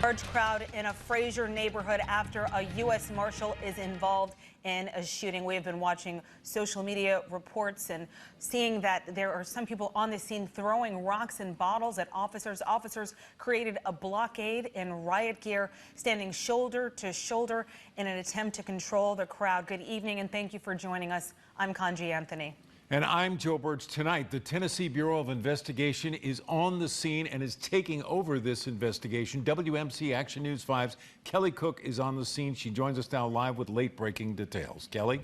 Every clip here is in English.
Large crowd in a Fraser neighborhood after a U.S. Marshal is involved in a shooting. We have been watching social media reports and seeing that there are some people on the scene throwing rocks and bottles at officers. Officers created a blockade in riot gear, standing shoulder to shoulder in an attempt to control the crowd. Good evening and thank you for joining us. I'm Kanji Anthony. And I'm Joe Birch. Tonight, the Tennessee Bureau of Investigation is on the scene and is taking over this investigation. WMC Action News 5's Kelly Cook is on the scene. She joins us now live with late-breaking details. Kelly?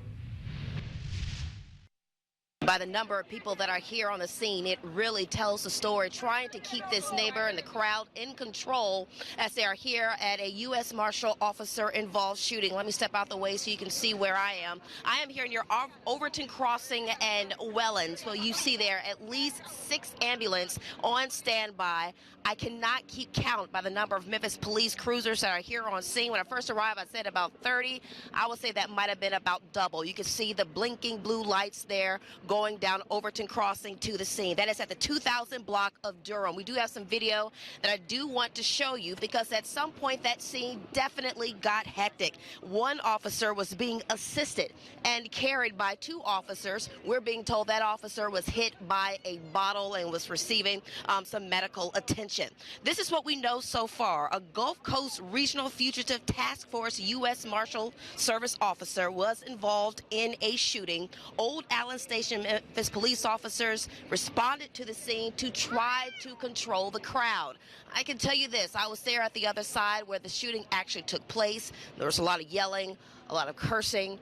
By the number of people that are here on the scene, it really tells the story, trying to keep this neighbor and the crowd in control as they are here at a U.S. Marshal officer involved shooting. Let me step out the way so you can see where I am. I am here near Overton Crossing and Wellens. Well, you see there at least 6 ambulances on standby. I cannot keep count by the number of Memphis police cruisers that are here on scene. When I first arrived, I said about 30. I would say that might have been about double. You can see the blinking blue lights there going down Overton Crossing to the scene. That is at the 2000 block of Durham. We do have some video that I do want to show you because at some point that scene definitely got hectic. One officer was being assisted and carried by 2 officers. We're being told that officer was hit by a bottle and was receiving some medical attention. This is what we know so far. A Gulf Coast Regional Fugitive Task Force U.S. Marshal Service officer was involved in a shooting. Old Allen Station Memphis police officers responded to the scene to try to control the crowd. I can tell you this, I was there at the other side where the shooting actually took place. There was a lot of yelling, a lot of cursing.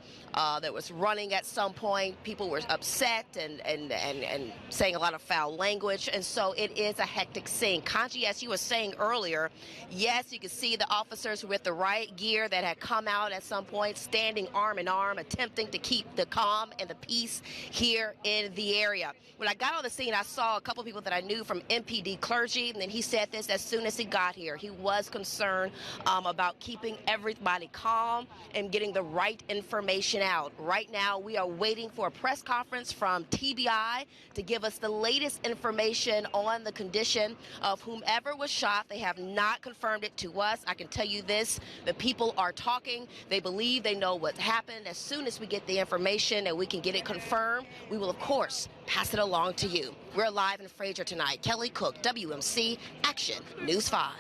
There was running at some point. People were upset and saying a lot of foul language. And so it is a hectic scene. Kanji, as you were saying earlier, yes, you can see the officers with the riot gear that had come out at some point, standing arm in arm, attempting to keep the calm and the peace here in the area. When I got on the scene, I saw a couple of people that I knew from MPD clergy, and then he said this as soon as he got here. He was concerned about keeping everybody calm and getting the right information out. Right now, we are waiting for a press conference from TBI to give us the latest information on the condition of whomever was shot. They have not confirmed it to us. I can tell you this, the people are talking. They believe they know what happened. As soon as we get the information and we can get it confirmed, we will, of course, pass it along to you. We're live in Fraser tonight. Kelly Cook, WMC Action News 5.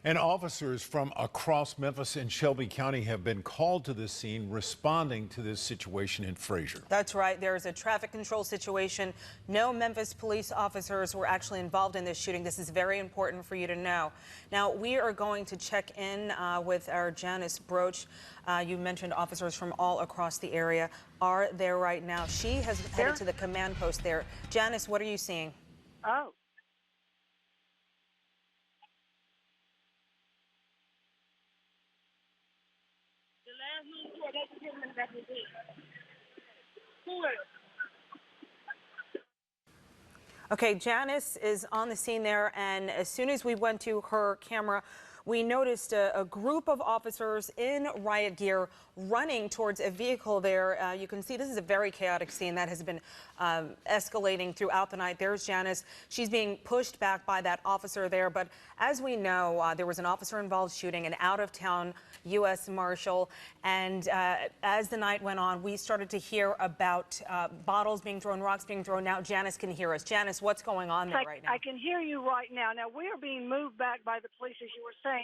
And officers from across Memphis and Shelby County have been called to the scene responding to this situation in Fraser. That's right. There is a traffic control situation. No Memphis police officers were actually involved in this shooting. This is very important for you to know. Now, we are going to check in with our Janice Broach. You mentioned officers from all across the area are there right now. She has headed to the command post there. Janice, what are you seeing? Oh. Okay, Janice is on the scene there, and as soon as we went to her camera, we noticed a group of officers in riot gear running towards a vehicle there. You can see this is a very chaotic scene that has been escalating throughout the night. There's Janice. She's being pushed back by that officer there. But as we know, there was an officer-involved shooting, an out-of-town U.S. Marshal. And as the night went on, we started to hear about bottles being thrown, rocks being thrown. Now Janice can hear us. Janice, what's going on there right now? I can hear you right now. Now, we are being moved back by the police, as you were saying.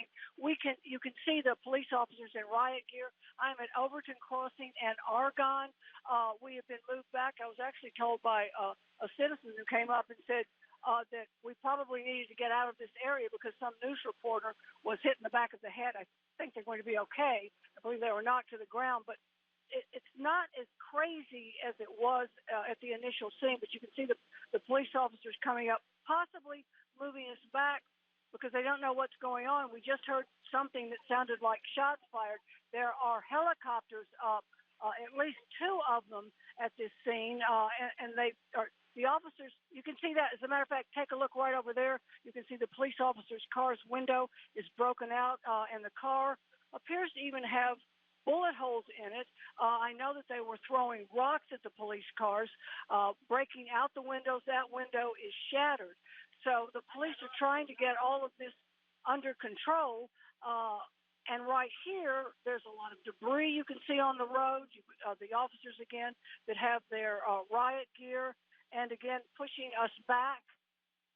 You can see the police officers in riot gear. I'm at Overton Crossing and Argonne. We have been moved back. I was actually told by a citizen who came up and said that we probably needed to get out of this area because some news reporter was hit in the back of the head. I think they're going to be okay. I believe they were knocked to the ground, but it's not as crazy as it was at the initial scene. But you can see the police officers coming up, possibly moving us back, because they don't know what's going on. We just heard something that sounded like shots fired. There are helicopters up, at least 2 of them at this scene, and they are the officers. You can see that. As a matter of fact, take a look right over there. You can see the police officer's car's window is broken out, and the car appears to even have bullet holes in it. I know that they were throwing rocks at the police cars, breaking out the windows. That window is shattered. So the police are trying to get all of this under control. And right here, there's a lot of debris you can see on the road. The officers, again, that have their riot gear, and again, pushing us back.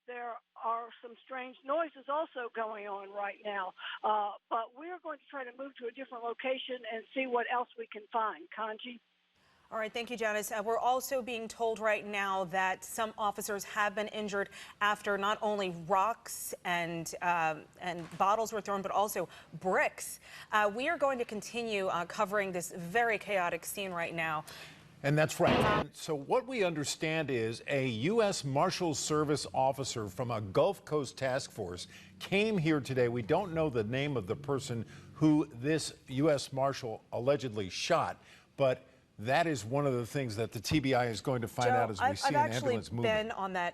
There are some strange noises also going on right now. But we're going to try to move to a different location and see what else we can find. Kanji? All right, thank you, Janice. We're also being told right now that some officers have been injured after not only rocks and bottles were thrown, but also bricks. We are going to continue covering this very chaotic scene right now. And that's right. And so what we understand is a U.S. Marshal Service officer from a Gulf Coast task force came here today. We don't know the name of the person who this U.S. Marshal allegedly shot, but that is one of the things that the TBI is going to find out as we see an ambulance moving. I've actually been on that.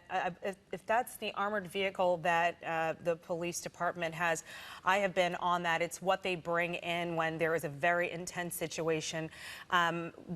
If that's the armored vehicle that the police department has, I have been on that. It's what they bring in when there is a very intense situation.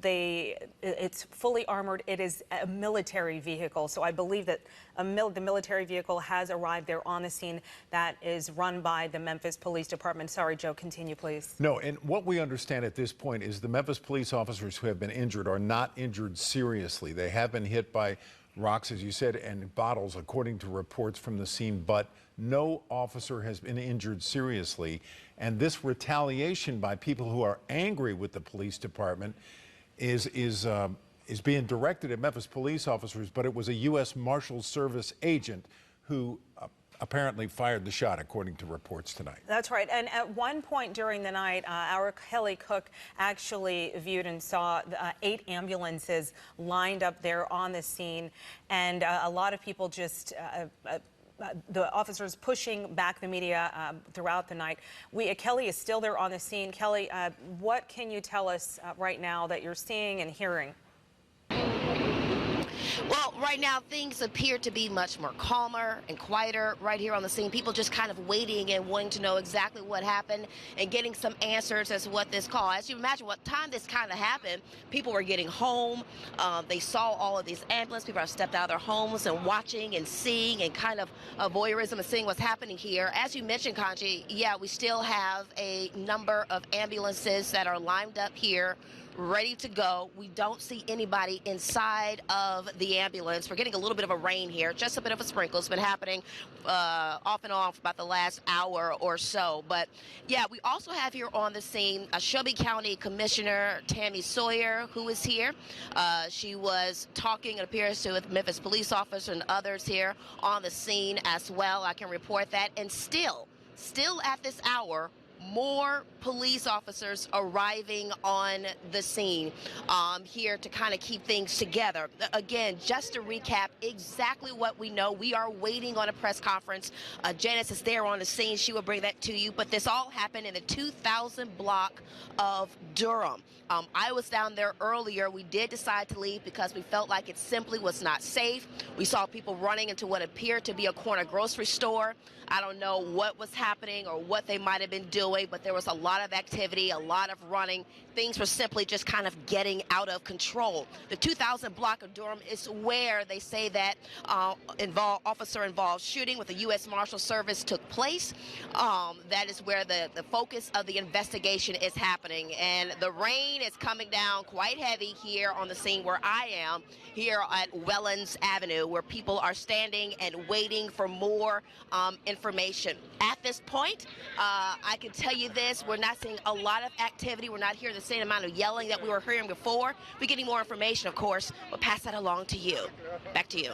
It's fully armored. It is a military vehicle. So I believe that the military vehicle has arrived there on the scene. That is run by the Memphis Police Department. Sorry, Joe, continue, please. No, and what we understand at this point is the Memphis police officers who have been injured are not injured seriously. They have been hit by rocks, as you said, and bottles, according to reports from the scene, but no officer has been injured seriously. And this retaliation by people who are angry with the police department is being directed at Memphis police officers, but it was a U.S. Marshal Service agent who apparently fired the shot, according to reports tonight. That's right. And at one point during the night, our Kelly Cook actually viewed and saw 8 ambulances lined up there on the scene. And a lot of people just the officers pushing back the media throughout the night. Kelly is still there on the scene. Kelly, what can you tell us right now that you're seeing and hearing? Well, right now things appear to be much more calmer and quieter right here on the scene. People just kind of waiting and wanting to know exactly what happened and getting some answers as to what this call. As you imagine, what time this kind of happened, people were getting home. They saw all of these ambulances. People have stepped out of their homes and watching and seeing and kind of voyeurism and seeing what's happening here. As you mentioned, Kanji, yeah, we still have a number of ambulances that are lined up here, ready to go. We don't see anybody inside of the ambulance. We're getting a little bit of a rain here, just a bit of a sprinkle. It's been happening off and on for about the last hour or so. But yeah, we also have here on the scene Shelby County Commissioner Tammy Sawyer, who is here. She was talking, it appears, to with Memphis police officers and others here on the scene as well. I can report that. And still at this hour, more police officers arriving on the scene here to kind of keep things together. Again, just to recap exactly what we know, we are waiting on a press conference. Janice is there on the scene. She will bring that to you. But this all happened in the 2000 block of Durham. I was down there earlier. We did decide to leave because we felt like it simply was not safe. We saw people running into what appeared to be a corner grocery store. I don't know what was happening or what they might have been doing, but there was a lot of activity, a lot of running. Things were simply just kind of getting out of control. The 2000 block of Durham is where they say that officer-involved shooting with the U.S. Marshal Service took place. That is where the focus of the investigation is happening. And the rain is coming down quite heavy here on the scene where I am, here at Wellens Avenue, where people are standing and waiting for more information. At this point, I can tell you this, we're not seeing a lot of activity. We're not hearing the same amount of yelling that we were hearing before. We're getting more information, of course. We'll pass that along to you. Back to you.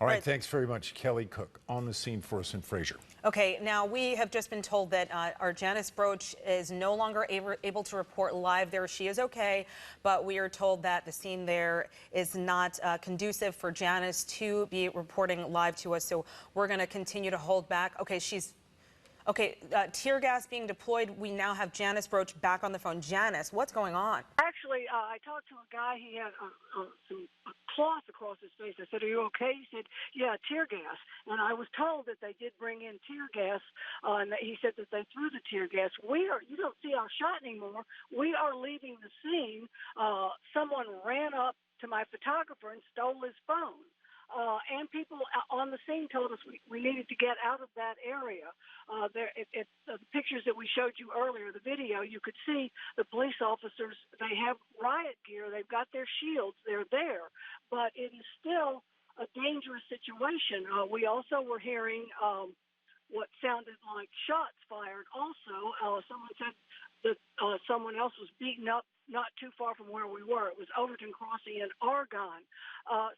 All right, thanks very much, Kelly Cook, on the scene for us in Fraser. Okay, now we have just been told that our Janice Broach is no longer able to report live there. She is okay, but we are told that the scene there is not conducive for Janice to be reporting live to us, so we're going to continue to hold back. Okay, tear gas being deployed. We now have Janice Broach back on the phone. Janice, what's going on? Actually, I talked to a guy. He had some cloth across his face. I said, "Are you okay?" He said, "Yeah, tear gas." And I was told that they did bring in tear gas, and that he said that they threw the tear gas. You don't see our shot anymore. We are leaving the scene. Someone ran up to my photographer and stole his phone. and people on the scene told us we needed to get out of that area. The pictures that we showed you earlier, the video, you could see the police officers, they have riot gear, they've got their shields, they're there, but it is still a dangerous situation. We also were hearing what sounded like shots fired also. Someone said that someone else was beaten up not too far from where we were. It was Overton Crossing in Argonne.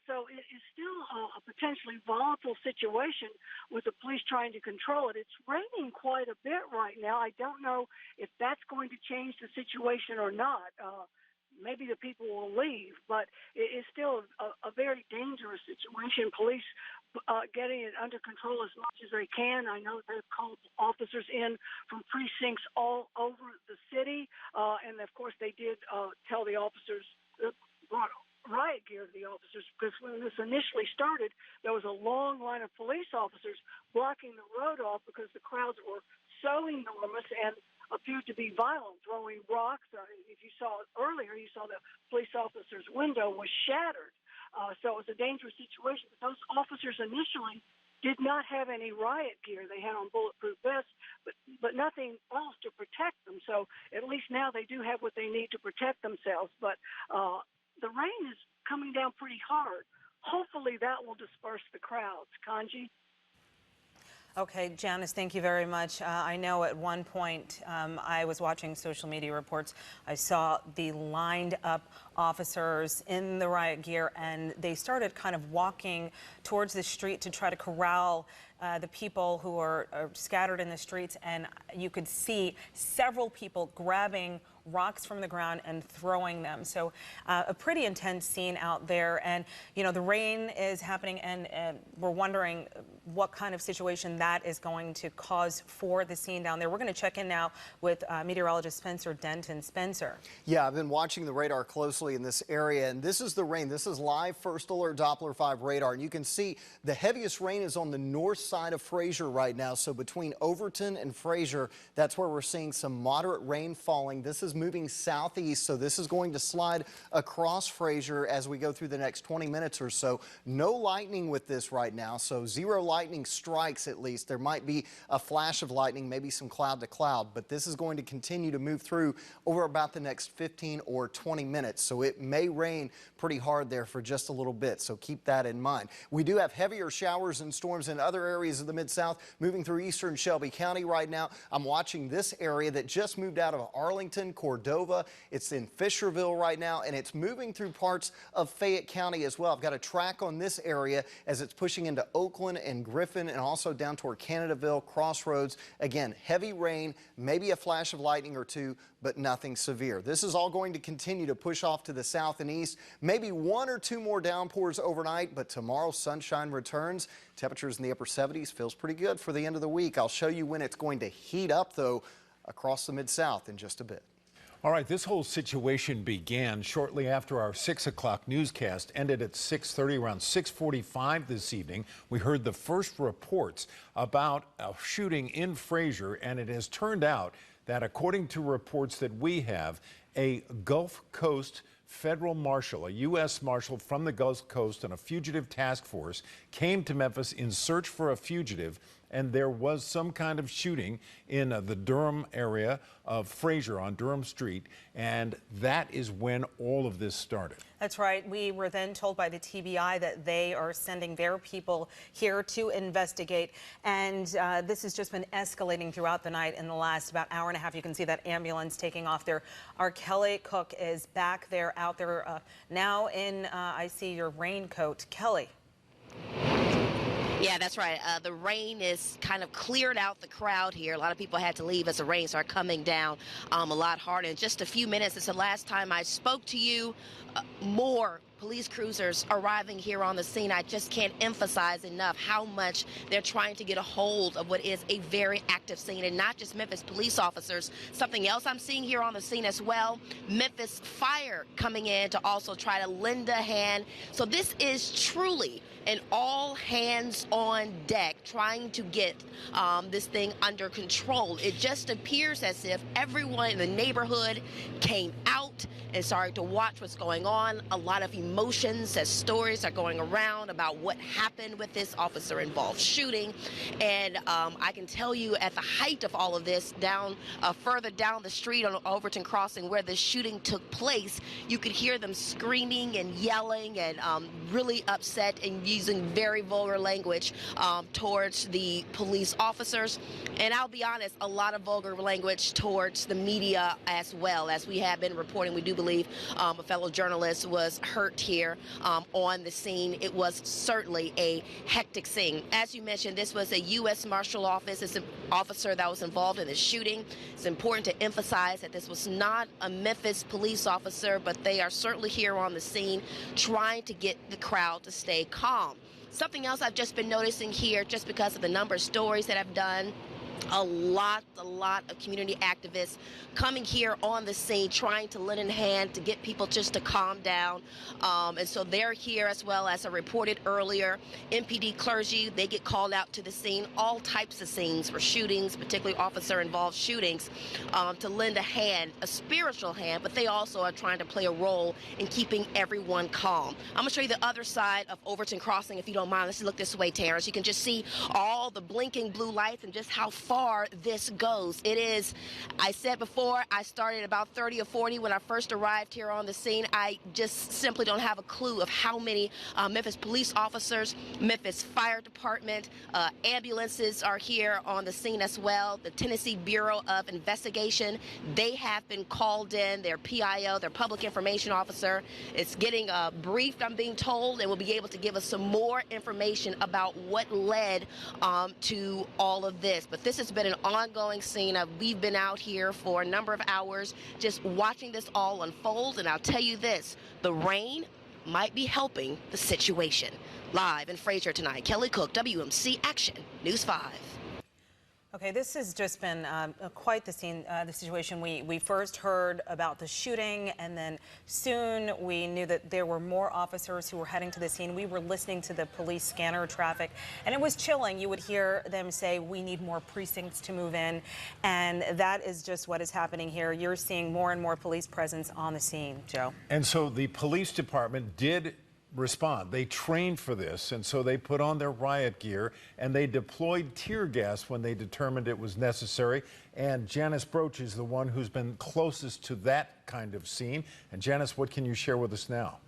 So it is still a potentially volatile situation with the police trying to control it. It's raining quite a bit right now. I don't know if that's going to change the situation or not. Maybe the people will leave, but it is still a very dangerous situation. Police getting it under control as much as they can. I know they've called officers in from precincts all over the city, and of course they did tell the officers, brought riot gear to the officers, because when this initially started, there was a long line of police officers blocking the road off because the crowds were so enormous and appeared to be violent, throwing rocks. If you saw it earlier, you saw the police officer's window was shattered. So it was a dangerous situation. But those officers initially did not have any riot gear. They had on bulletproof vests, but nothing else to protect them. So at least now they do have what they need to protect themselves. But the rain is coming down pretty hard. Hopefully that will disperse the crowds. Kanji? Okay, Janice, thank you very much. I know at one point I was watching social media reports. I saw the lined up officers in the riot gear, and they started kind of walking towards the street to try to corral the people who are scattered in the streets, and you could see several people grabbing rocks from the ground and throwing them. So a pretty intense scene out there. And, you know, the rain is happening, and we're wondering what kind of situation that is going to cause for the scene down there. We're going to check in now with meteorologist Spencer Denton. Spencer. Yeah, I've been watching the radar closely in this area, and this is the rain. This is live first alert Doppler 5 radar, and you can see the heaviest rain is on the north side of Fraser right now. So between Overton and Fraser, that's where we're seeing some moderate rain falling. This is moving southeast, so this is going to slide across Fraser as we go through the next 20 minutes or so. No lightning with this right now, so 0 lightning strikes at least. There might be a flash of lightning, maybe some cloud to cloud, but this is going to continue to move through over about the next 15 or 20 minutes. So it may rain pretty hard there for just a little bit, so keep that in mind. We do have heavier showers and storms in other areas of the Mid-South moving through eastern Shelby County right now. I'm watching this area that just moved out of Arlington, Cordova. It's in Fisherville right now, and it's moving through parts of Fayette County as well. I've got a track on this area as it's pushing into Oakland and Griffin and also down toward Canadaville, Crossroads. Again, heavy rain, maybe a flash of lightning or two, but nothing severe. This is all going to continue to push off to the south and east. Maybe 1 or 2 more downpours overnight, but tomorrow sunshine returns. Temperatures in the upper 70s. Feels pretty good for the end of the week. I'll show you when it's going to heat up, though, across the Mid-South in just a bit. All right, this whole situation began shortly after our 6 o'clock newscast ended at 6:30. Around 6:45 this evening, we heard the first reports about a shooting in Fraser, and it has turned out that, according to reports that we have, a Gulf Coast federal marshal, a U.S. marshal from the Gulf Coast and a fugitive task force came to Memphis in search for a fugitive, and there was some kind of shooting in the Durham area of Fraser on Durham Street, and that is when all of this started. That's right. We were then told by the TBI that they are sending their people here to investigate, and this has just been escalating throughout the night. In the last about hour and a half, you can see that ambulance taking off there. Our Kelly Cook is back there, out there now in, I see your raincoat. Kelly. Yeah, that's right. The rain is kind of cleared out the crowd here. A lot of people had to leave as the rain started coming down a lot harder. In just a few minutes, it's the last time I spoke to you. More police cruisers arriving here on the scene. I just can't emphasize enough how much they're trying to get a hold of what is a very active scene, and not just Memphis police officers. Something else I'm seeing here on the scene as well, Memphis Fire coming in to also try to lend a hand. So this is truly an all hands on deck trying to get this thing under control. It just appears as if everyone in the neighborhood came out and starting to watch what's going on. A lot of emotions as stories are going around about what happened with this officer-involved shooting. And I can tell you at the height of all of this, further down the street on Overton Crossing where the shooting took place, you could hear them screaming and yelling and really upset and using very vulgar language towards the police officers. And I'll be honest, a lot of vulgar language towards the media as well. As we have been reporting, we do believe a fellow journalist was hurt here on the scene. It was certainly a hectic scene. As you mentioned, this was a U.S. Marshal office. It's an officer that was involved in the shooting. It's important to emphasize that this was not a Memphis police officer, but they are certainly here on the scene trying to get the crowd to stay calm. Something else I've just been noticing here, just because of the number of stories that I've done, a lot of community activists coming here on the scene, trying to lend a hand to get people just to calm down. And so they're here, as well as I reported earlier. MPD clergy, they get called out to the scene, all types of scenes for shootings, particularly officer-involved shootings, to lend a hand, a spiritual hand, but they also are trying to play a role in keeping everyone calm. I'm going to show you the other side of Overton Crossing, if you don't mind. Let's look this way, Terrence. You can just see all the blinking blue lights and just how far this goes. It is, I said before, I started about 30 or 40 when I first arrived here on the scene. I just simply don't have a clue of how many Memphis police officers, Memphis Fire Department, ambulances are here on the scene as well. The Tennessee Bureau of Investigation, they have been called in. Their PIO, their Public Information Officer, is getting briefed, I'm being told, and will be able to give us some more information about what led to all of this. But this has been an ongoing scene. We've been out here for a number of hours just watching this all unfold, and I'll tell you this, the rain might be helping the situation. Live in Fraser tonight, Kelly Cook, WMC Action News 5. Okay, this has just been quite the scene, the situation. We first heard about the shooting, and then soon we knew that there were more officers who were heading to the scene. We were listening to the police scanner traffic, and it was chilling. You would hear them say, we need more precincts to move in, and that is just what is happening here. You're seeing more and more police presence on the scene, Joe. And so the police department did respond. They trained for this, and so they put on their riot gear and they deployed tear gas when they determined it was necessary. And Janice Broach is the one who's been closest to that kind of scene. And Janice, what can you share with us now?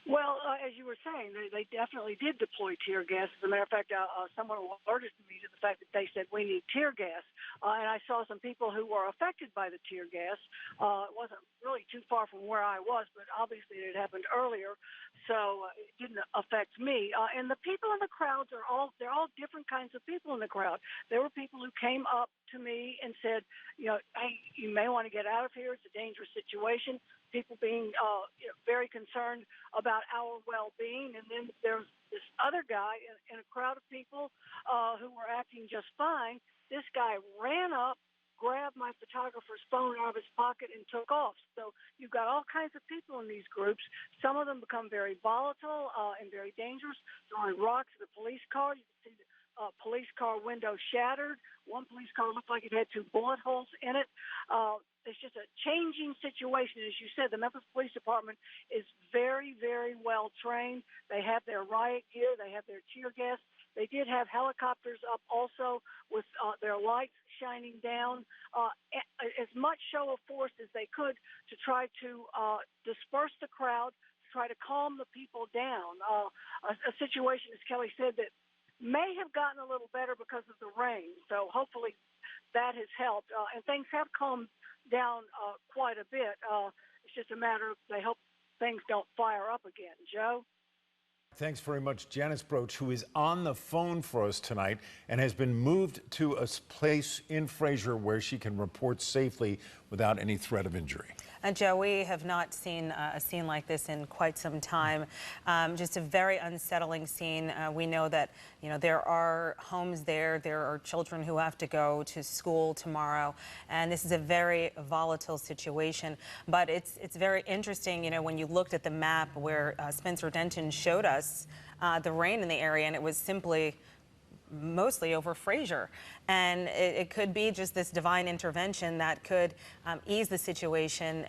Well, as you were saying, they definitely did deploy tear gas. As a matter of fact, someone alerted me to the fact that they said we need tear gas. And I saw some people who were affected by the tear gas. It wasn't really too far from where I was, but obviously it had happened earlier, so it didn't affect me. And the people in the crowds they're all different kinds of people in the crowd. There were people who came up to me and said, hey, you may want to get out of here. It's a dangerous situation. People being very concerned about our well-being. And then there's this other guy in a crowd of people who were acting just fine. This guy ran up, grabbed my photographer's phone out of his pocket, and took off. So you've got all kinds of people in these groups. Some of them become very volatile and very dangerous, throwing rocks at the police car. You can see the police car window shattered. One police car looked like it had 2 bullet holes in it. It's just a changing situation. As you said, the Memphis Police Department is very, very well trained. They have their riot gear. They have their tear gas. They did have helicopters up also with their lights shining down, as much show of force as they could to try to disperse the crowd, to try to calm the people down. A situation, as Kelly said, that may have gotten a little better because of the rain. So hopefully that has helped. And things have calmed down quite a bit. It's just a matter of they hope things don't fire up again. Joe? Thanks very much, Janice Broach, who is on the phone for us tonight and has been moved to a place in Fraser where she can report safely without any threat of injury. And Joe, we have not seen a scene like this in quite some time. Just a very unsettling scene. We know that, there are homes there. There are children who have to go to school tomorrow. And this is a very volatile situation. But it's very interesting, when you looked at the map where Spencer Denton showed us the rain in the area, and it was simply mostly over Frazier. And it could be just this divine intervention that could ease the situation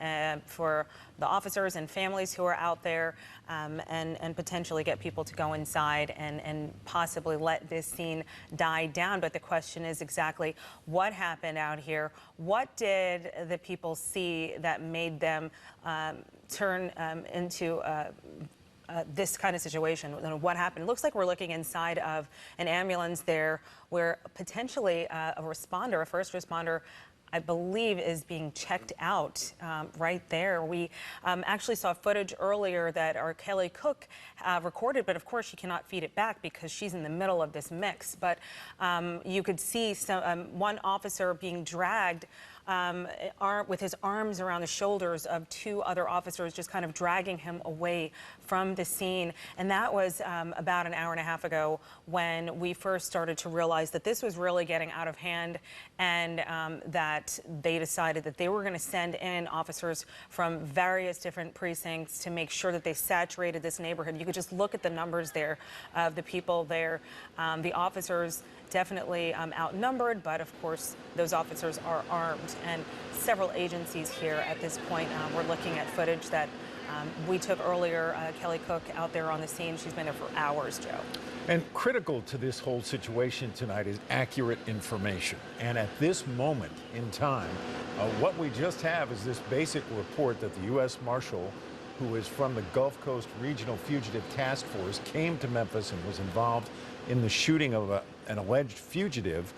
for the officers and families who are out there, and potentially get people to go inside and possibly let this scene die down. But the question is exactly what happened out here? What did the people see that made them turn into this kind of situation? What happened? It looks like we're looking inside of an ambulance there where potentially a responder, a first responder, I believe, is being checked out right there. We actually saw footage earlier that our Kelly Cook recorded, but of course she cannot feed it back because she's in the middle of this mix. But you could see one officer being dragged with his arms around the shoulders of two other officers, just kind of dragging him away from the scene. And that was about an hour and a half ago when we first started to realize that this was really getting out of hand, and that they decided that they were going to send in officers from various different precincts to make sure that they saturated this neighborhood. You could just look at the numbers there of the people there. The officers definitely outnumbered, but of course those officers are armed, and several agencies here at this point. We're looking at footage that we took earlier. Kelly Cook out there on the scene. She's been there for hours, Joe. And critical to this whole situation tonight is accurate information. And at this moment in time, what we just have is this basic report that the U.S. Marshal, who is from the Gulf Coast Regional Fugitive Task Force, came to Memphis and was involved in the shooting of an alleged fugitive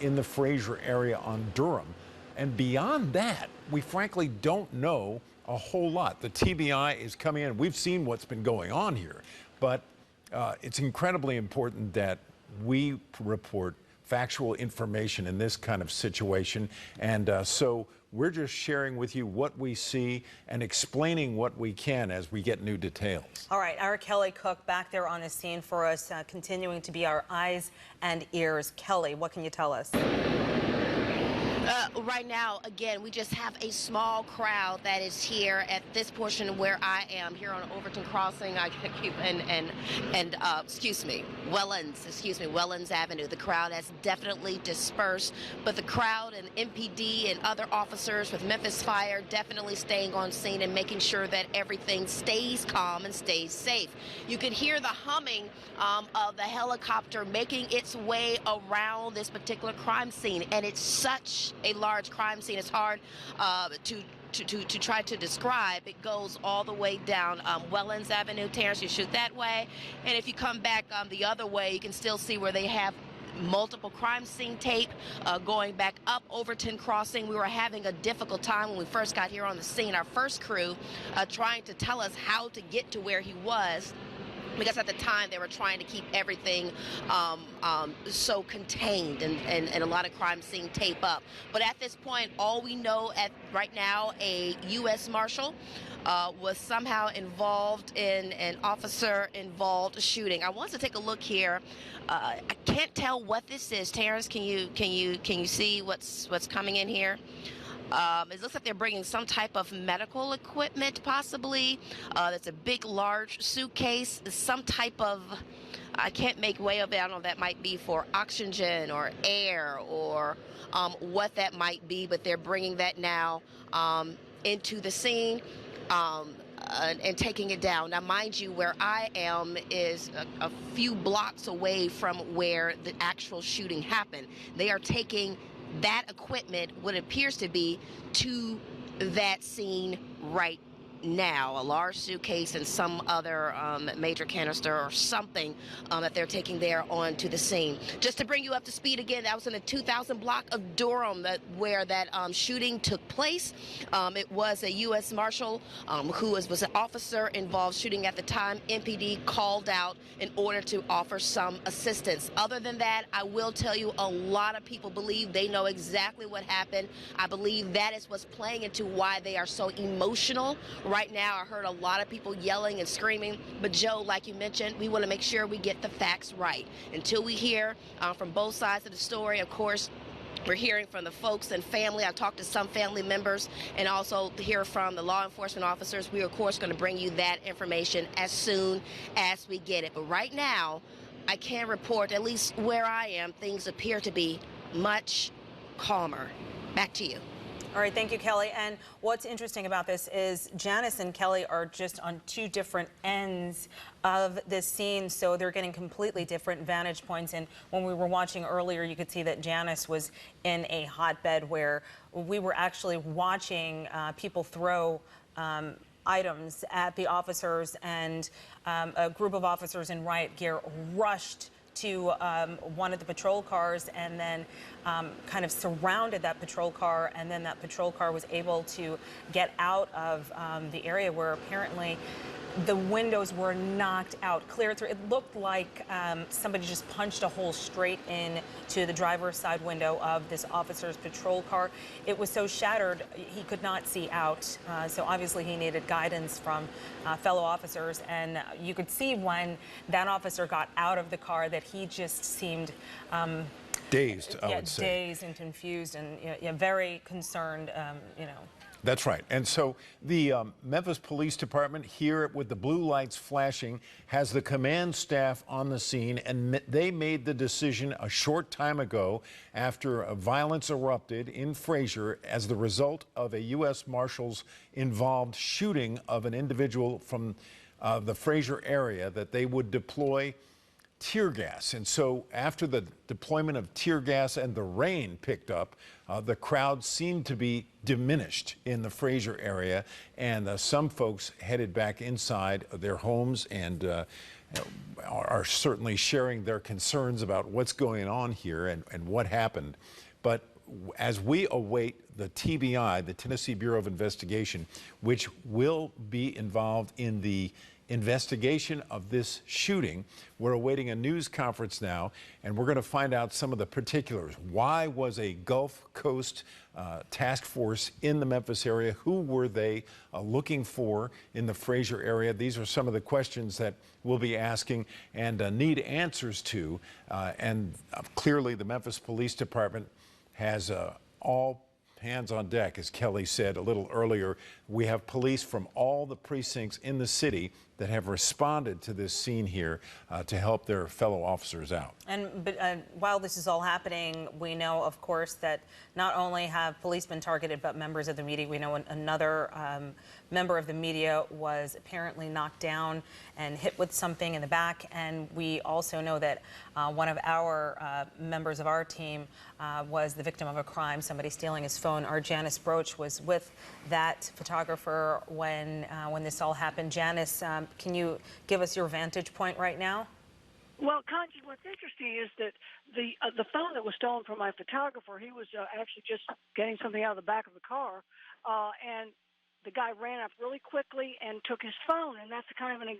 in the Frazier area on Durham. And beyond that, we frankly don't know a whole lot. The TBI is coming in. We've seen what's been going on here, but it's incredibly important that we report factual information in this kind of situation. And so we're just sharing with you what we see and explaining what we can as we get new details. All right, our Kelly Cook back there on the scene for us, continuing to be our eyes and ears. Kelly, what can you tell us? Right now, again, we just have a small crowd that is here at this portion where I am, here on Overton Crossing. I keep Wellens Avenue. The crowd has definitely dispersed, but the crowd and MPD and other officers with Memphis Fire definitely staying on scene and making sure that everything stays calm and stays safe. You can hear the humming of the helicopter making its way around this particular crime scene, and it's such a large crime scene. It's hard to try to describe. It goes all the way down Wellens Avenue. Terrence, you shoot that way, and if you come back the other way, you can still see where they have multiple crime scene tape going back up Overton Crossing. We were having a difficult time when we first got here on the scene. Our first crew trying to tell us how to get to where he was, because at the time they were trying to keep everything so contained and a lot of crime scene tape up. But at this point, all we know right now, a U.S. Marshal was somehow involved in an officer-involved shooting. I want to take a look here. I can't tell what this is. Terrence, can you see what's coming in here? It looks like they're bringing some type of medical equipment, possibly. That's a big, large suitcase, some type of, I can't make way of it. I don't know if that might be for oxygen or air or what that might be, but they're bringing that now into the scene and taking it down. Now, mind you, where I am is a few blocks away from where the actual shooting happened. They are taking that equipment, what appears to be, to that scene right now. A large suitcase and some other major canister or something that they're taking there onto the scene. Just to bring you up to speed again, that was in the 2000 block of Durham where that shooting took place. It was a U.S. Marshal who was an officer involved shooting at the time. MPD called out in order to offer some assistance. Other than that, I will tell you, a lot of people believe they know exactly what happened. I believe that is what's playing into why they are so emotional right now. I heard a lot of people yelling and screaming, but Joe, like you mentioned, we want to make sure we get the facts right. Until we hear from both sides of the story, of course, we're hearing from the folks and family. I talked to some family members and also hear from the law enforcement officers. We are, of course, going to bring you that information as soon as we get it. But right now, I can report, at least where I am, things appear to be much calmer. Back to you. All right, thank you, Kelly. And what's interesting about this is Janice and Kelly are just on two different ends of this scene, so they're getting completely different vantage points. And when we were watching earlier, you could see that Janice was in a hotbed where we were actually watching people throw items at the officers, and a group of officers in riot gear rushed to one of the patrol cars and then kind of surrounded that patrol car, and then that patrol car was able to get out of the area where apparently the windows were knocked out, clear through. It looked like somebody just punched a hole straight in to the driver's side window of this officer's patrol car. It was so shattered he could not see out, so obviously he needed guidance from fellow officers, and you could see when that officer got out of the car that he just seemed Dazed, I would say. Dazed and confused and very concerned, That's right. And so the Memphis Police Department, here with the blue lights flashing, has the command staff on the scene, and they made the decision a short time ago after violence erupted in Fraser as the result of a U.S. Marshal's involved shooting of an individual from the Fraser area, that they would deploy tear gas. And so after the deployment of tear gas and the rain picked up, the crowd seemed to be diminished in the Fraser area, and some folks headed back inside their homes and are certainly sharing their concerns about what's going on here and what happened. But as we await the TBI, the Tennessee Bureau of Investigation, which will be involved in the investigation of this shooting, we're awaiting a news conference now, and we're going to find out some of the particulars. Why was a Gulf Coast task force in the Memphis area? Who were they looking for in the Fraser area? These are some of the questions that we'll be asking and need answers to. And clearly the Memphis Police Department has all hands on deck, as Kelly said a little earlier. We have police from all the precincts in the city that have responded to this scene here to help their fellow officers out. But while this is all happening, we know, of course, that not only have police been targeted, but members of the media. We know another member of the media was apparently knocked down and hit with something in the back. And we also know that one of our members of our team was the victim of a crime, somebody stealing his phone. Our Janice Broach was with that photographer when this all happened. Janice, can you give us your vantage point right now? Well, Conji, what's interesting is that the phone that was stolen from my photographer, he was actually just getting something out of the back of the car, and the guy ran up really quickly and took his phone, and that's kind of an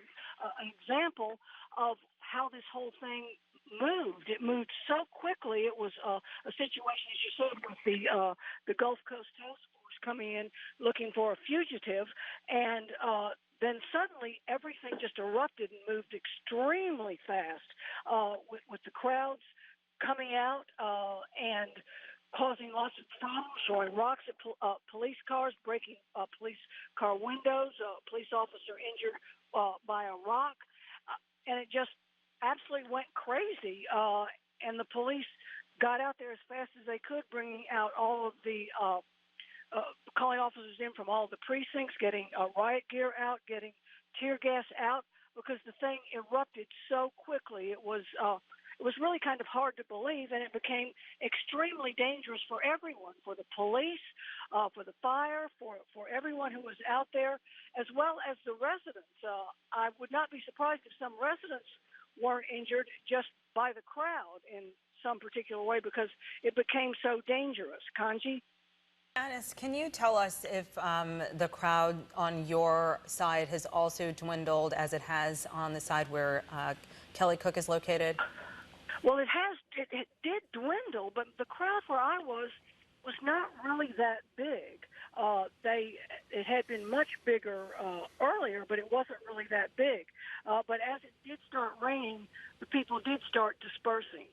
example of how this whole thing moved. It moved so quickly. It was a situation, as you said, with the Gulf Coast Task Force coming in looking for a fugitive, and then suddenly everything just erupted and moved extremely fast, with the crowds coming out and causing lots of problems, throwing rocks at police cars, breaking police car windows, a police officer injured by a rock, and it just absolutely went crazy. And the police got out there as fast as they could, bringing out all of the calling officers in from all the precincts, getting riot gear out, getting tear gas out, because the thing erupted so quickly. It was really kind of hard to believe, and it became extremely dangerous for everyone, for the police, for the fire, for everyone who was out there, as well as the residents. I would not be surprised if some residents weren't injured just by the crowd in some particular way, because it became so dangerous. Kanji? Janice, can you tell us if the crowd on your side has also dwindled as it has on the side where Kelly Cook is located? Well, it did dwindle, but the crowd where I was not really that big. It had been much bigger earlier, but it wasn't really that big. But as it did start raining, the people did start dispersing.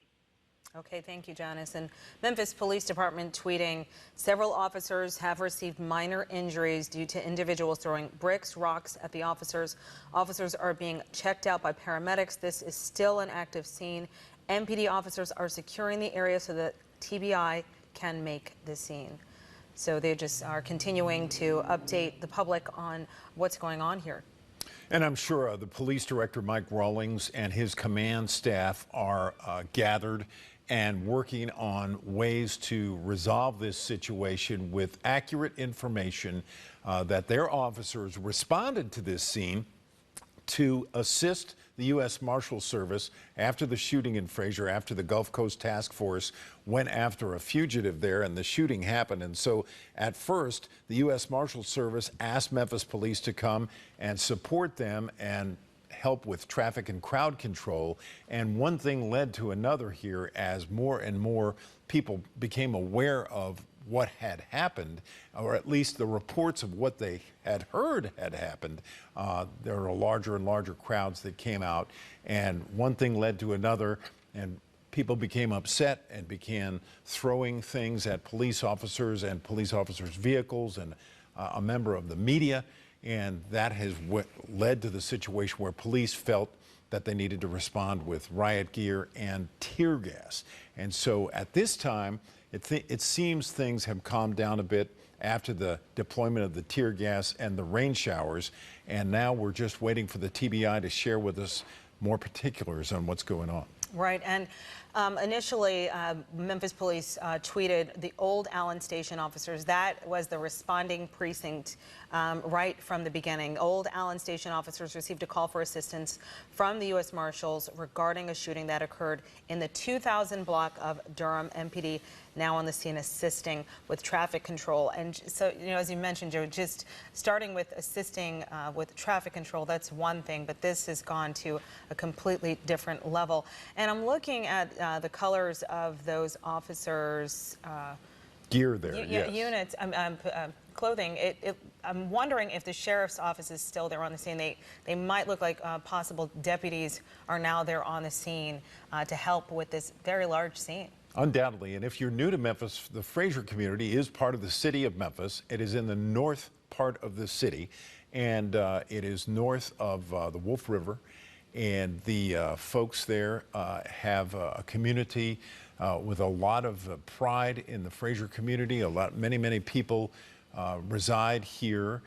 Okay, thank you, Janice. And Memphis Police Department tweeting, several officers have received minor injuries due to individuals throwing bricks, rocks at the officers. Officers are being checked out by paramedics. This is still an active scene. MPD officers are securing the area so that TBI can make the scene. So they just are continuing to update the public on what's going on here. And I'm sure the police director, Mike Rawlings, and his command staff are gathered and working on ways to resolve this situation with accurate information that their officers responded to this scene to assist the U.S. Marshal Service after the shooting in Fraser, after the Gulf Coast Task Force went after a fugitive there and the shooting happened. And so at first, the U.S. Marshal Service asked Memphis police to come and support them and help with traffic and crowd control. And one thing led to another here as more and more people became aware of what had happened, or at least the reports of what they had heard had happened. There were larger and larger crowds that came out, and one thing led to another, and people became upset and began throwing things at police officers and police officers' vehicles and a member of the media. And that has led to the situation where police felt that they needed to respond with riot gear and tear gas. And so at this time, it seems things have calmed down a bit after the deployment of the tear gas and the rain showers. And now we're just waiting for the TBI to share with us more particulars on what's going on. Right, and initially, Memphis police tweeted the old Allen Station officers. That was the responding precinct right from the beginning. Old Allen Station officers received a call for assistance from the U.S. Marshals regarding a shooting that occurred in the 2000 block of Durham. MPD now on the scene assisting with traffic control. And so, you know, as you mentioned, Joe, just starting with assisting with traffic control, that's one thing, but this has gone to a completely different level. And I'm looking at the colors of those officers' gear there, yes. Units, clothing. I'm wondering if the sheriff's office is still there on the scene. They might look like possible deputies are now there on the scene to help with this very large scene. Undoubtedly, and if you're new to Memphis, the Fraser community is part of the city of Memphis. It is in the north part of the city, and it is north of the Wolf River. And the folks there have a community with a lot of pride in the Fraser community. Many people reside here.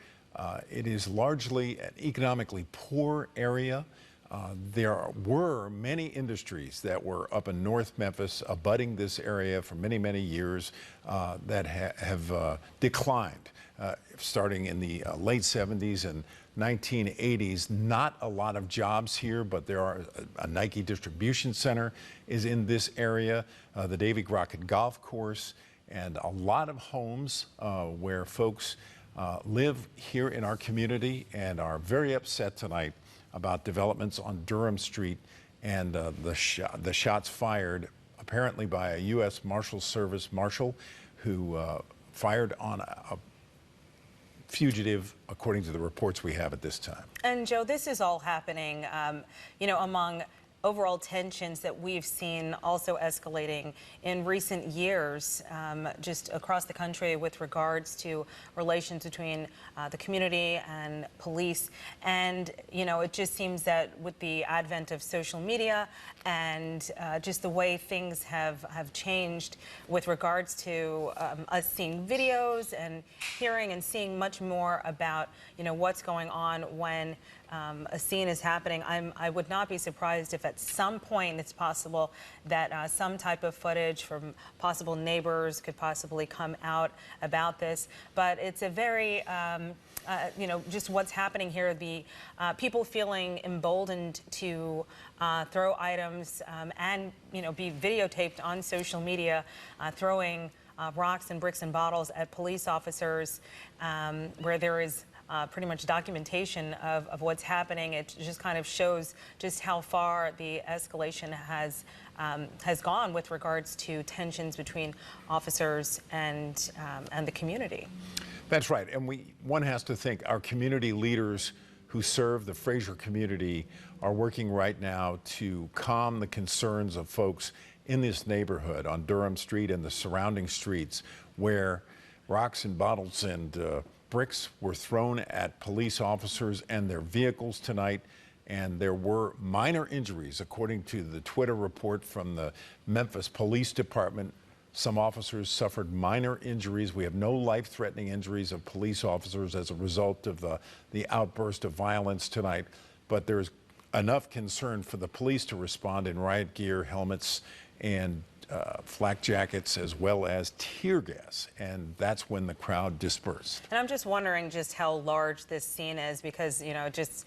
It is largely an economically poor area. There were many industries that were up in North Memphis abutting this area for many years that have declined starting in the late 70s and 1980s. Not a lot of jobs here, but there are a Nike distribution center is in this area, the Davy Crockett Golf Course, and a lot of homes where folks live here in our community and are very upset tonight about developments on Durham Street and the shots fired apparently by a U.S. Marshal Service marshal who fired on a fugitive, according to the reports we have at this time. And Joe, this is all happening, you know, among overall tensions that we've seen also escalating in recent years, just across the country with regards to relations between the community and police. And, you know, it just seems that with the advent of social media and just the way things have changed with regards to us seeing videos and hearing and seeing much more about, you know, what's going on when a scene is happening. I would not be surprised if at some point it's possible that some type of footage from possible neighbors could possibly come out about this. But it's a very, you know, just what's happening here, the people feeling emboldened to throw items and, you know, be videotaped on social media, throwing rocks and bricks and bottles at police officers where there is pretty much documentation of what's happening. It just kind of shows just how far the escalation has gone with regards to tensions between officers and the community. That's right, and one has to think our community leaders who serve the Fraser community are working right now to calm the concerns of folks in this neighborhood on Durham Street and the surrounding streets where rocks and bottles and bricks were thrown at police officers and their vehicles tonight. And there were minor injuries, according to the Twitter report from the Memphis Police Department. Some officers suffered minor injuries. We have no life-threatening injuries of police officers as a result of the outburst of violence tonight. But there's enough concern for the police to respond in riot gear, helmets, and flak jackets, as well as tear gas, and that's when the crowd dispersed. And I'm just wondering just how large this scene is, because, you know, just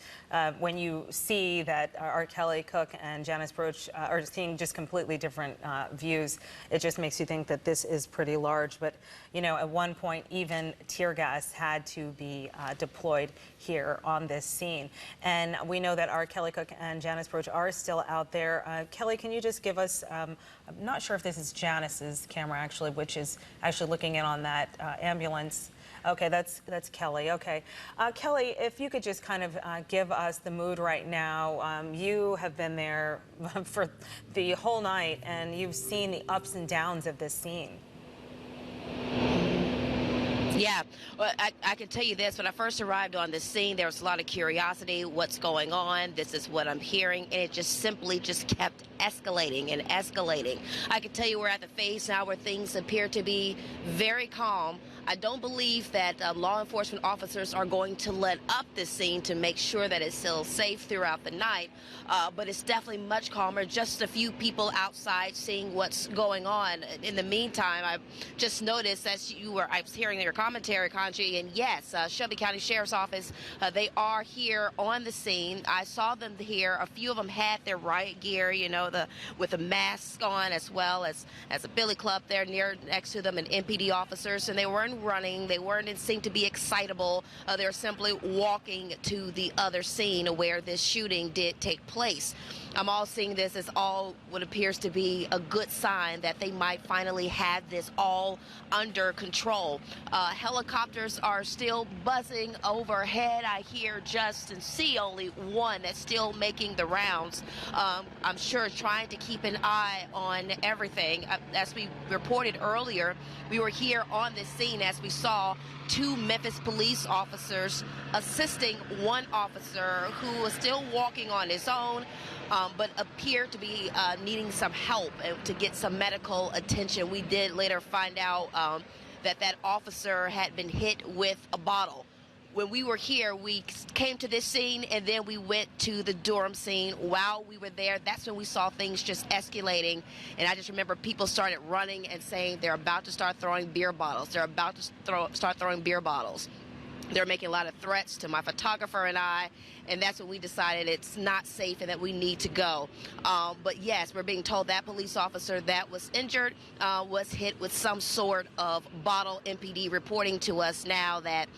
when you see that R. Kelly Cook and Janice Broach are seeing just completely different views, it just makes you think that this is pretty large. But, you know, at one point, even tear gas had to be deployed here on this scene. And we know that R. Kelly Cook and Janice Broach are still out there. Kelly, can you just give us, I'm not sure if this is Janice's camera, actually, which is actually looking in on that ambulance. Okay, that's Kelly. Okay. Kelly, if you could just kind of give us the mood right now. You have been there for the whole night, and you've seen the ups and downs of this scene. Yeah, well, I can tell you this. When I first arrived on the scene, there was a lot of curiosity. What's going on? This is what I'm hearing. And it just simply just kept escalating and escalating. I can tell you we're at the phase now where things appear to be very calm. I don't believe that law enforcement officers are going to let up this scene to make sure that it's still safe throughout the night. But it's definitely much calmer. Just a few people outside seeing what's going on. In the meantime, I just noticed as I was hearing your commentary, Kanji, and yes, Shelby County Sheriff's Office, they are here on the scene. I saw them here. A few of them had their riot gear, you know, with a mask on, as well as a billy club there next to them, and MPD officers, and they weren't running. They didn't seem to be excitable. They were simply walking to the other scene where this shooting did take place. I'm all seeing this as all what appears to be a good sign that they might finally have this all under control. Helicopters are still buzzing overhead. I hear just and see only one that's still making the rounds. I'm sure trying to keep an eye on everything. As we reported earlier, we were here on this scene as we saw two Memphis police officers assisting one officer who was still walking on his own, but appeared to be needing some help to get some medical attention. We did later find out that officer had been hit with a bottle. When we were here, we came to this scene, and then we went to the Durham scene. While we were there, that's when we saw things just escalating. And I just remember people started running and saying they're about to start throwing beer bottles. They're about to start throwing beer bottles. They're making a lot of threats to my photographer and I, and that's when we decided it's not safe and that we need to go. But yes, we're being told that police officer that was injured was hit with some sort of bottle. MPD reporting to us now that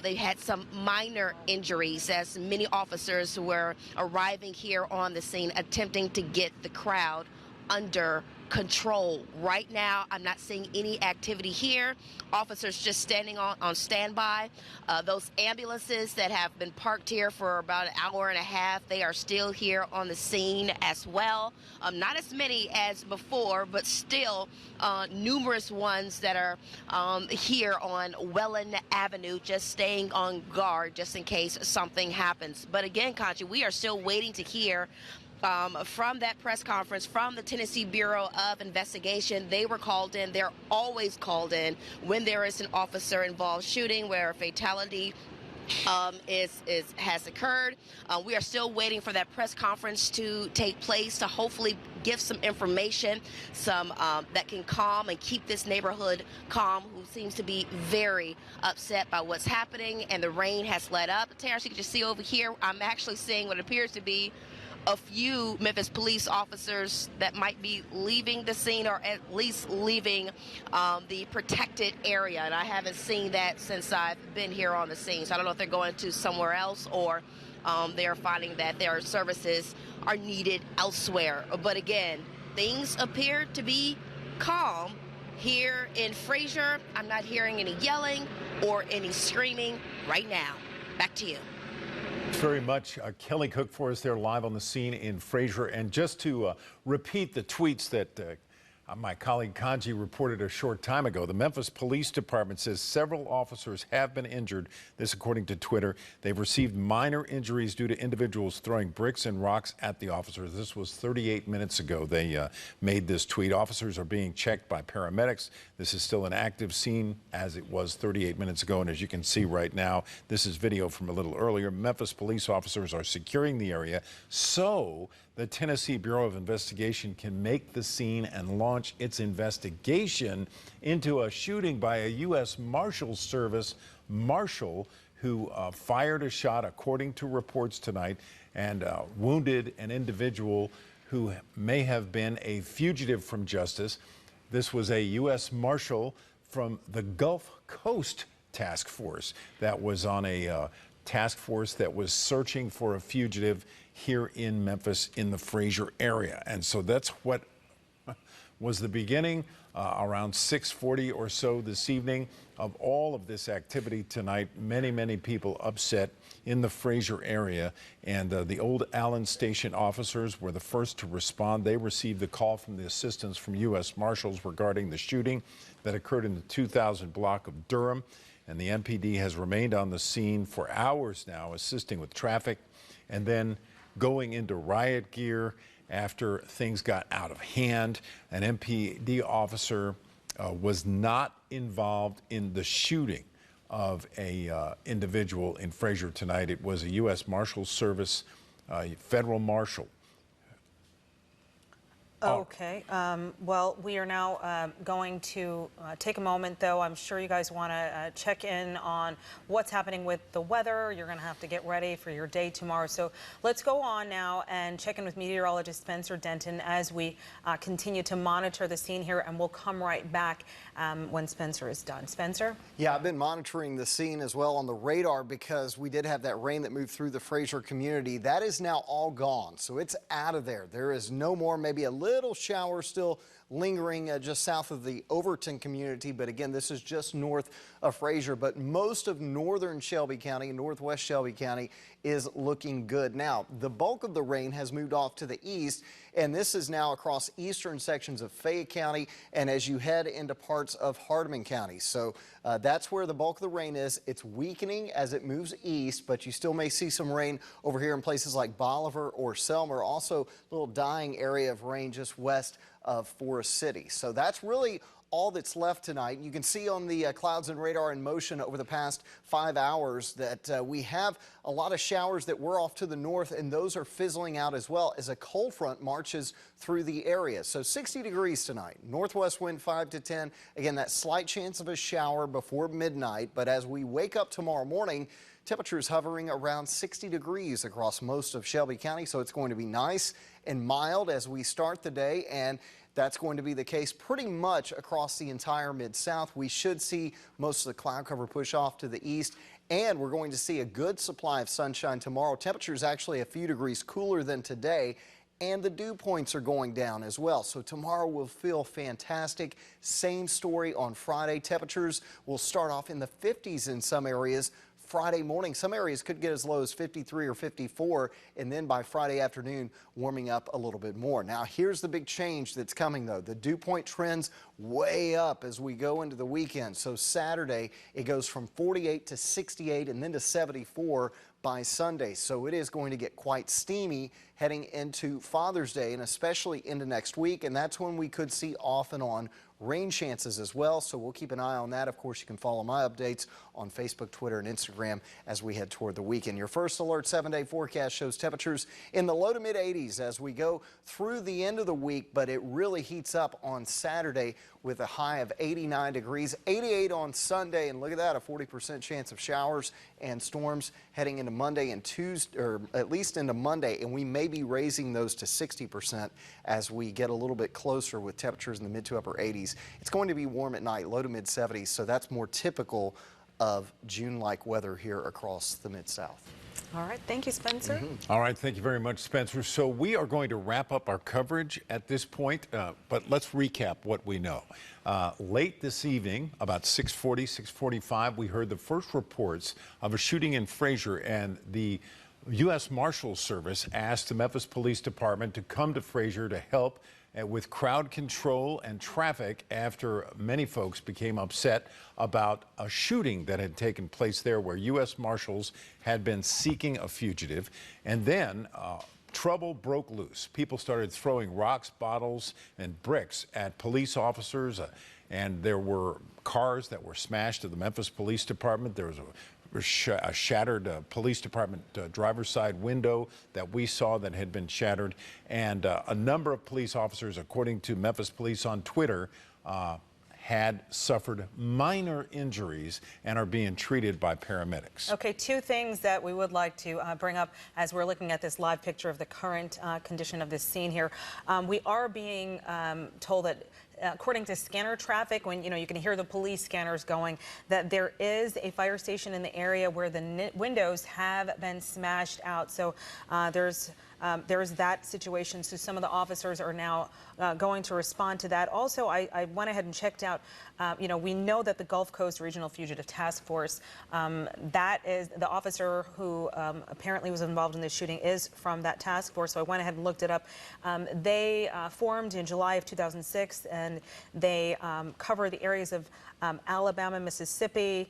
they had some minor injuries, as many officers were arriving here on the scene attempting to get the crowd under control. Right now, I'm not seeing any activity here. Officers just standing on standby. Those ambulances that have been parked here for about an hour and a half, they are still here on the scene as well. Not as many as before, but still numerous ones that are here on Welland Avenue, just staying on guard just in case something happens. But again, Kanji, we are still waiting to hear from that press conference from the Tennessee Bureau of Investigation. They were called in. They're always called in when there is an officer-involved shooting where a fatality has occurred. We are still waiting for that press conference to take place to hopefully give some information, that can calm and keep this neighborhood calm, who seems to be very upset by what's happening, and the rain has let up. Terrence, you can just see over here, I'm actually seeing what appears to be a few Memphis police officers that might be leaving the scene, or at least leaving the protected area. And I haven't seen that since I've been here on the scene. So I don't know if they're going to somewhere else, or they're finding that their services are needed elsewhere. But again, things appear to be calm here in Fraser. I'm not hearing any yelling or any screaming right now. Back to you. Thanks very much, Kelly Cook, for us there live on the scene in Fraser. And just to repeat the tweets that my colleague Kanji reported a short time ago, the Memphis Police Department says several officers have been injured. This according to Twitter. They've received minor injuries due to individuals throwing bricks and rocks at the officers. This was 38 minutes ago. They made this tweet. Officers are being checked by paramedics. This is still an active scene as it was 38 minutes ago. And as you can see right now, this is video from a little earlier. Memphis police officers are securing the area so the Tennessee Bureau of Investigation can make the scene and launch its investigation into a shooting by a U.S. Marshal Service Marshal who fired a shot, according to reports tonight, and wounded an individual who may have been a fugitive from justice. This was a U.S. Marshal from the Gulf Coast Task Force that was on a task force that was searching for a fugitive here in Memphis in the Fraser area. And so that's what was the beginning around 6:40 or so this evening of all of this activity tonight. Many people upset in the Fraser area, and the old Allen Station officers were the first to respond. They received the call from the assistance from U.S. Marshals regarding the shooting that occurred in the 2000 block of Durham, and the MPD has remained on the scene for hours now, assisting with traffic and then going into riot gear after things got out of hand. An MPD officer was not involved in the shooting of a individual in Fraser tonight. It was a U.S. Marshal Service federal marshal. Okay. Well, we are now going to take a moment, though. I'm sure you guys want to check in on what's happening with the weather. You're going to have to get ready for your day tomorrow. So let's go on now and check in with meteorologist Spencer Denton as we continue to monitor the scene here, and we'll come right back when Spencer is done. Spencer? Yeah, I've been monitoring the scene as well on the radar because we did have that rain that moved through the Fraser community. That is now all gone, so it's out of there. There is no more, maybe a little shower still lingering just south of the Overton community, but again, this is just north of Fraser. But most of northern Shelby County and northwest Shelby County is looking good. Now, the bulk of the rain has moved off to the east, and this is now across eastern sections of Fayette County and as you head into parts of Hardeman County. So that's where the bulk of the rain is. It's weakening as it moves east, but you still may see some rain over here in places like Bolivar or Selmer. Also, a little dying area of rain just west of Forest City. So that's really all that's left tonight. You can see on the clouds and radar in motion over the past 5 hours that we have a lot of showers that were off to the north, and those are fizzling out as well as a cold front marches through the area. So 60 degrees tonight, northwest wind 5 to 10. Again, that slight chance of a shower before midnight, but as we wake up tomorrow morning, temperatures hovering around 60 degrees across most of Shelby County, so it's going to be nice and mild as we start the day, and that's going to be the case pretty much across the entire Mid-South. We should see most of the cloud cover push off to the east, and we're going to see a good supply of sunshine tomorrow. Temperatures actually a few degrees cooler than today, and the dew points are going down as well. So tomorrow will feel fantastic. Same story on Friday. Temperatures will start off in the 50s in some areas. Friday morning, some areas could get as low as 53 or 54, and then by Friday afternoon, warming up a little bit more. Now, here's the big change that's coming, though. The dew point trends way up as we go into the weekend. So Saturday, it goes from 48 to 68 and then to 74 by Sunday. So it is going to get quite steamy heading into Father's Day and especially into next week. And that's when we could see off and on rain chances as well. So we'll keep an eye on that. Of course, you can follow my updates on Facebook, Twitter, and Instagram as we head toward the weekend. Your first alert 7-day forecast shows temperatures in the low to mid 80s as we go through the end of the week, but it really heats up on Saturday with a high of 89 degrees, 88 on Sunday, and look at that, a 40% chance of showers and storms heading into Monday and Tuesday, or at least into Monday, and we may be raising those to 60% as we get a little bit closer with temperatures in the mid to upper 80s. It's going to be warm at night, low to mid 70s, so that's more typical of June-like weather here across the Mid-South. All right. Thank you, Spencer. All right. Thank you very much, Spencer. So we are going to wrap up our coverage at this point, but let's recap what we know. Late this evening, about 6:40, 6:45, we heard the first reports of a shooting in Fraser, and the U.S. Marshal Service asked the Memphis Police Department to come to Frazier to help with crowd control and traffic after many folks became upset about a shooting that had taken place there where U.S. Marshals had been seeking a fugitive. And then trouble broke loose. People started throwing rocks, bottles, and bricks at police officers, and there were cars that were smashed at the Memphis Police Department. There was a shattered police department driver's side window that we saw that had been shattered, and a number of police officers, according to Memphis Police on Twitter, had suffered minor injuries and are being treated by paramedics. Okay, two things that we would like to bring up as we're looking at this live picture of the current condition of this scene here. We are being told that according to scanner traffic, when you can hear the police scanners going, that there is a fire station in the area where the windows have been smashed out. So there's that situation. So some of the officers are now going to respond to that. Also, I went ahead and checked out, we know that the Gulf Coast Regional Fugitive Task Force, that is the officer who apparently was involved in this shooting is from that task force. So I went ahead and looked it up. They formed in July of 2006, and they cover the areas of Alabama, Mississippi,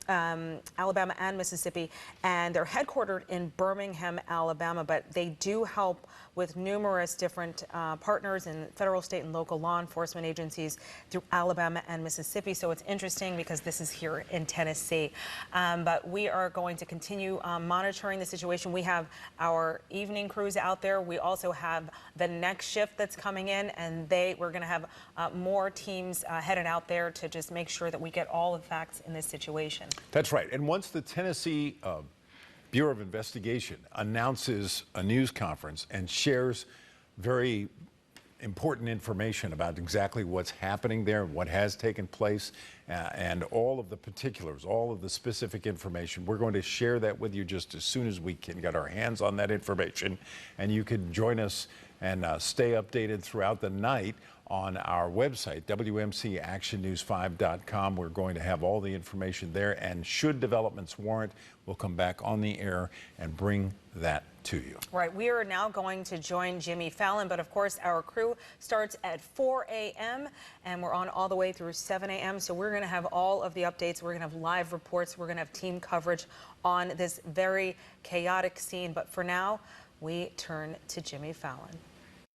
Alabama and Mississippi, and they're headquartered in Birmingham, Alabama, but they do help with numerous different partners in federal, state, and local law enforcement agencies through Alabama and Mississippi. So it's interesting because this is here in Tennessee. But we are going to continue monitoring the situation. We have our evening crews out there. We also have the next shift that's coming in, and we're going to have more teams headed out there to just make sure that we get all the facts in this situation. That's right. And once the Tennessee Bureau of Investigation announces a news conference and shares very important information about exactly what's happening there, what has taken place, and all of the particulars, all of the specific information, we're going to share that with you just as soon as we can get our hands on that information. And you can join us and stay updated throughout the night on our website, WMCActionNews5.com. We're going to have all the information there, and should developments warrant, we'll come back on the air and bring that to you. Right, we are now going to join Jimmy Fallon, but of course our crew starts at 4 a.m. and we're on all the way through 7 a.m. So we're going to have all of the updates. We're going to have live reports. We're going to have team coverage on this very chaotic scene. But for now, we turn to Jimmy Fallon.